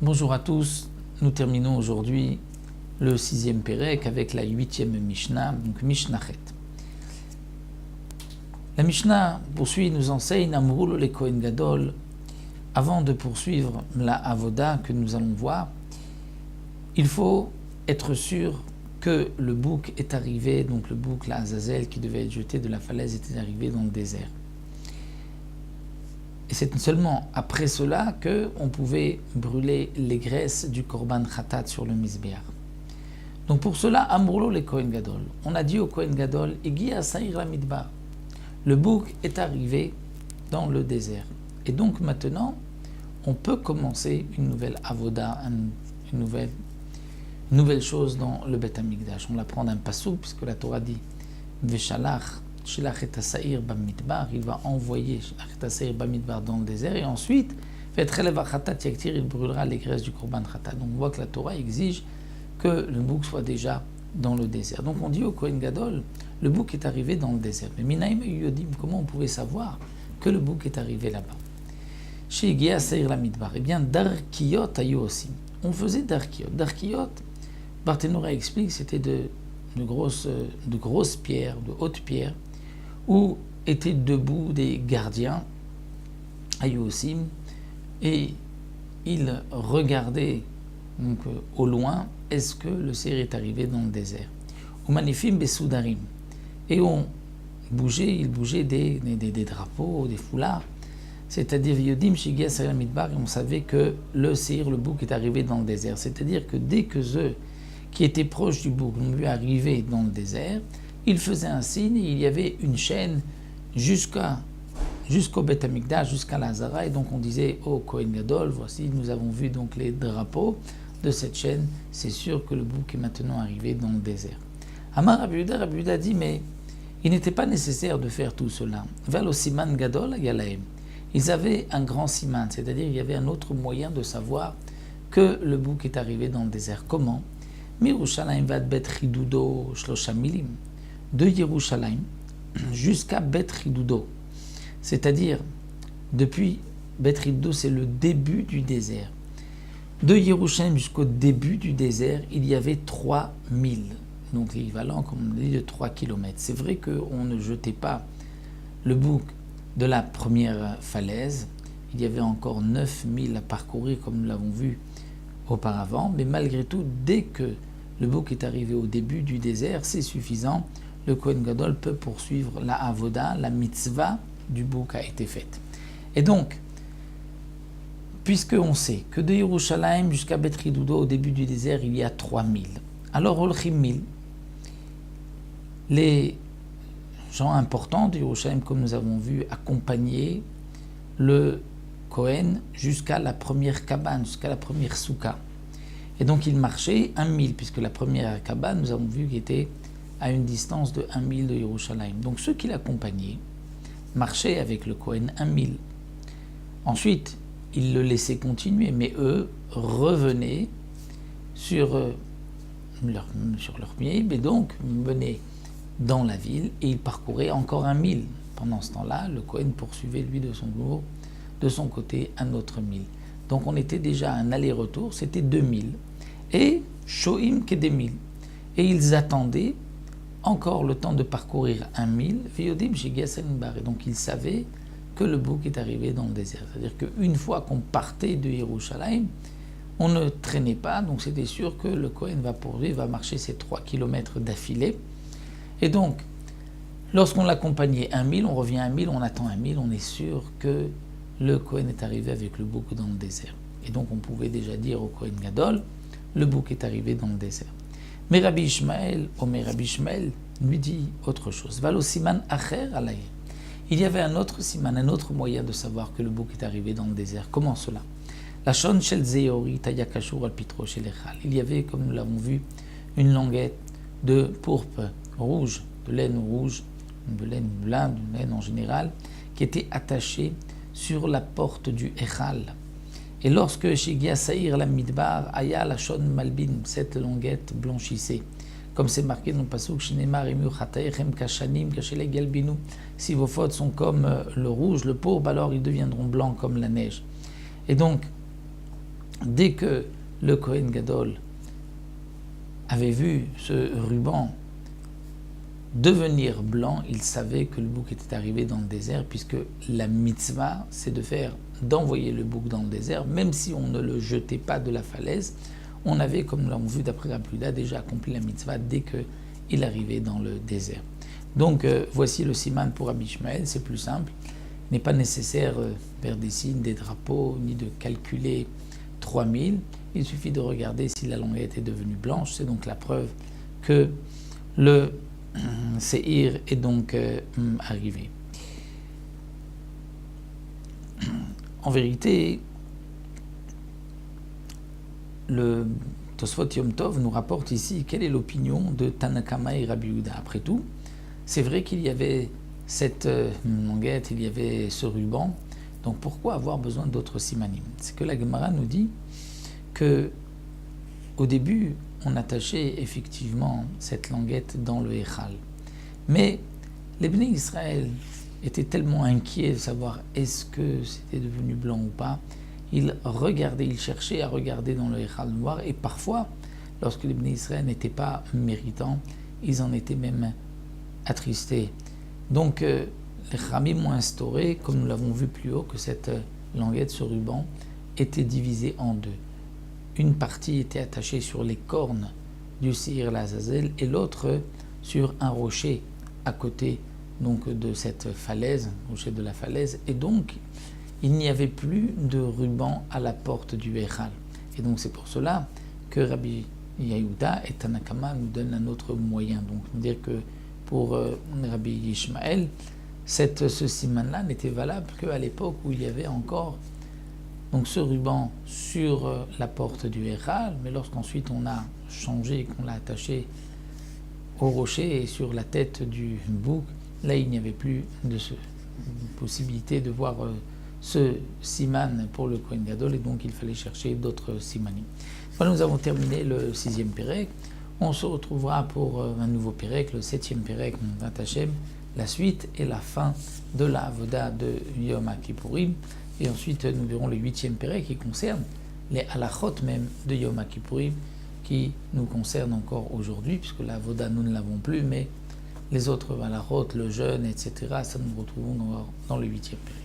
Bonjour à tous, nous terminons aujourd'hui le 6e Pérec avec la 8e Mishnah, donc Mishnachet. La Mishnah poursuit, nous enseigne Amrou le Kohen Gadol. Avant de poursuivre la Avoda que nous allons voir, il faut être sûr que le bouc est arrivé, donc le bouc, la Azazel, qui devait être jeté de la falaise, était arrivé dans le désert. Et c'est seulement après cela qu'on pouvait brûler les graisses du Korban Khatat sur le Mizbeach. Donc pour cela, Amrou le Kohen Gadol. On a dit au Kohen Gadol, Igi Asaïr la Midbar. Le bouc est arrivé dans le désert. Et donc maintenant, on peut commencer une nouvelle avoda, une nouvelle chose dans le Beth Amikdash. On l'apprend d'un passouk, puisque la Torah dit Veshalach, Shilach et Asaïr Bamidbar, il va envoyer Shilach et Asaïr Bamidbar dans le désert, et ensuite, Vetrelev Khatat Yaktir, il brûlera les graisses du Korban Khatat. Donc on voit que la Torah exige que le bouc soit déjà dans le désert. Donc on dit au Kohen Gadol, le bouc est arrivé dans le désert. Mais Minaïm et Yodim, comment on pouvait savoir que le bouc est arrivé là-bas? Chez Igia Seir la Midbar, eh bien, Darkiyot ayu aussi. On faisait Darkiyot. Darkiyot, Barthénoura explique, c'était de grosses pierres, de hautes pierres, où étaient debout des gardiens, ayu aussi, et ils regardaient donc, au loin, est-ce que le Seir est arrivé dans le désert? Ou Manifim Besoudarim. Et on bougeait, il bougeait des drapeaux, des foulards. C'est-à-dire, Yodim Shigia Sayam Midbar, et on savait que le Seir, le bouc, est arrivé dans le désert. C'est-à-dire que dès que ceux qui étaient proches du bouc l'ont vu arriver dans le désert, ils faisaient un signe, et il y avait une chaîne jusqu'au Beth Amikdash, jusqu'à la Hazara, et donc on disait, oh Kohen Gadol, voici, nous avons vu donc les drapeaux de cette chaîne, c'est sûr que le bouc est maintenant arrivé dans le désert. Amar Rabbi Yehuda dit, mais il n'était pas nécessaire de faire tout cela. Val siman gadol yalaem. Ils avaient un grand siman, c'est-à-dire il y avait un autre moyen de savoir que le bouc est arrivé dans le désert. Comment? Mirushalayim vad bet chidudo shlosha milim. De Yerushalayim jusqu'à Bet Chidudo. C'est-à-dire, depuis Bet Chidudo, c'est le début du désert. De Yerushalayim jusqu'au début du désert, il y avait 3000. Donc l'équivalent, comme on dit, de 3 km. C'est vrai qu'on ne jetait pas le bouc de la première falaise. Il y avait encore 9000 à parcourir, comme nous l'avons vu auparavant. Mais malgré tout, dès que le bouc est arrivé au début du désert, c'est suffisant. Le Kohen Gadol peut poursuivre la avoda, la mitzvah du bouc a été faite. Et donc, puisqu'on sait que de Yerushalayim jusqu'à Bet Chidudo, au début du désert, il y a 3000. Alors, Olchim 1000, les gens importants de Yerushalayim, comme nous avons vu, accompagnaient le Kohen jusqu'à la première cabane, jusqu'à la première soukha. Et donc, ils marchaient 1000, puisque la première cabane, nous avons vu, qu'il était à une distance de 1000 de Yerushalayim. Donc ceux qui l'accompagnaient marchaient avec le Kohen 1000. Ensuite, ils le laissaient continuer, mais eux revenaient sur leur pied, mais donc venaient dans la ville et ils parcouraient encore 1000. Pendant ce temps-là, le Kohen poursuivait lui de son côté un autre 1000. Donc on était déjà à un aller-retour, c'était 2000. Et Shoim Kedemil. Et ils attendaient encore le temps de parcourir 1000, Viodim Shigasenbar. Et donc ils savaient que le bouc est arrivé dans le désert. C'est-à-dire qu'une fois qu'on partait de Yerushalayim, on ne traînait pas, donc c'était sûr que le Kohen va poursuivre, va marcher ces 3 km d'affilée. Et donc, lorsqu'on l'accompagnait 1000, on revient à 1000, on attend 1000, on est sûr que le Kohen est arrivé avec le bouc dans le désert. Et donc on pouvait déjà dire au Kohen Gadol, le bouc est arrivé dans le désert. Mais Rabbi Ishmael lui dit autre chose. Valo siman acher alay. Il y avait un autre siman, un autre moyen de savoir que le bouc est arrivé dans le désert. Comment cela? La shon shel zeori tayakashur al pitro shel echal. Il y avait, comme nous l'avons vu, une languette de pourpre rouge, de laine rouge, de laine blanche, de laine en général, qui était attachée sur la porte du echal. Et lorsque Shigia Saïr la Midbar, Aya la Shon Malbin, cette languette blanchissait. comme c'est marqué dans le pasuk Shneimar Imu Chataechem Kashanim Kashelek Yalbinu. Si vos fautes sont comme le rouge, le pourpre, alors ils deviendront blancs comme la neige. Et donc, dès que le Kohen Gadol avait vu ce ruban devenir blanc, il savait que le bouc était arrivé dans le désert, puisque la mitzvah, c'est d'envoyer le bouc dans le désert, même si on ne le jetait pas de la falaise. On avait, comme nous l'avons vu d'après Rabbi Yehuda, déjà accompli la mitzvah dès qu'il arrivait dans le désert. Donc voici le siman pour Rabbi Ishmael, c'est plus simple. Il n'est pas nécessaire faire des signes, des drapeaux, ni de calculer 3000. Il suffit de regarder si la languette est devenue blanche. C'est donc la preuve que le Séhir est donc arrivé. En vérité, le Tosfot Yom Tov nous rapporte ici quelle est l'opinion de Tanakama et Rabbi Yehuda. Après tout, c'est vrai qu'il y avait cette languette, il y avait ce ruban, donc pourquoi avoir besoin d'autres simanim? C'est que la Gemara nous dit que au début, on attachait effectivement cette languette dans le Echal. Mais les Bnei Israël étaient tellement inquiets de savoir est-ce que c'était devenu blanc ou pas. Ils regardaient, ils cherchaient à regarder dans le Echal noir, et parfois, lorsque les Bnei Israël n'étaient pas méritants, ils en étaient même attristés. Donc, les Khamim ont instauré, comme nous l'avons vu plus haut, que cette languette, ce ruban, était divisée en deux. Une partie était attachée sur les cornes du Séhir l'Azazel et l'autre sur un rocher à côté donc, de cette falaise, rocher de la falaise. Et donc, il n'y avait plus de ruban à la porte du Echal. Et donc, c'est pour cela que Rabbi Yehuda et Tanakama nous donnent un autre moyen. Donc, dire que pour Rabbi Ishmael, ce siman-là n'était valable qu'à l'époque où il y avait encore donc ce ruban sur la porte du Echal, mais lorsqu'ensuite on a changé, qu'on l'a attaché au rocher et sur la tête du bouc, là il n'y avait plus de possibilité de voir ce siman pour le Kohen Gadol, et donc il fallait chercher d'autres simanim. Voilà, nous avons terminé le 6e Pérek. On se retrouvera pour un nouveau Pérek, le 7e Pérek, Mondat Hashem, la suite et la fin de la Avoda de Yom Kippourim. Et ensuite, nous verrons le 8e Pérek qui concerne les halachot même de Yom Kippourim, qui nous concerne encore aujourd'hui, puisque la Avoda, nous ne l'avons plus, mais les autres halachot, le jeûne, etc., ça nous retrouvons dans le 8e Pérek.